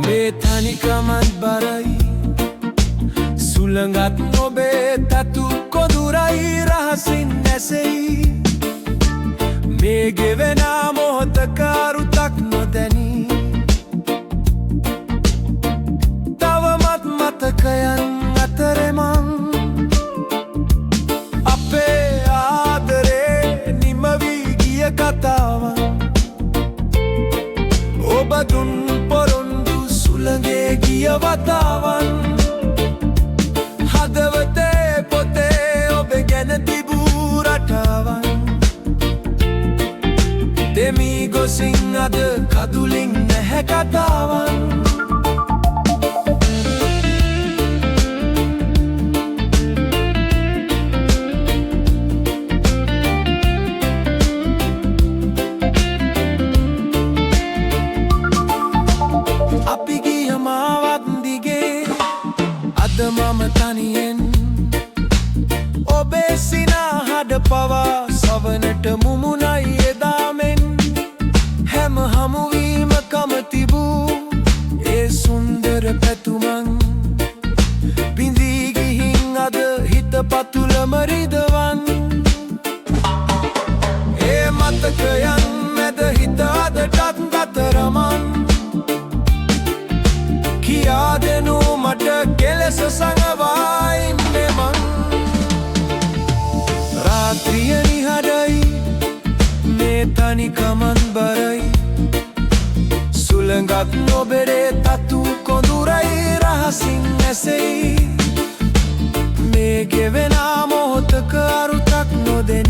මේ තනිකමත් බරයි සුළඟත් නොබේ තතු කොඳුරයි රහසින් නැසෙයි මේ ගෙවෙන මොහොතක අරුතක් නොදැනී තවමත් මතකයන් අතරේ මං අපේ ආදරේ නිමවී ගිය කතාවන් ඔබ දුන් පොරොන්දු සුළඟේ ගිය වතාවන් හදවතේ පොතේ ඔබ ගැන තිබූ රටාවන් දෙමී ගොසින් අද කදුලින් නැහැ කතාවන් අපි ගිය මාවත් දිගේ අද මම තනියෙන් ඔබේ සිනහඩ පවා සවනට මුමුණයි එදාමෙන් හැම හමුවීමකම තිබූ ඒ සුන්දර පැතුමන් බිඳී ගිහින් අද හිත පතුලම රිදවන් ඒ මතකයන් මැද හිත අදටත් ගතරමන් කියා දෙනු මට කෙලෙස සඟවා ඉන්නේ මං රාත්‍රිය නිහඬයි මේ තනිකමත් බරයි සුළඟත් නොබෙරේ තතු කොඳුරයි රහසින් නැසෙයි මේ ගෙවෙන මොහොතක අරුතක් නොදෙන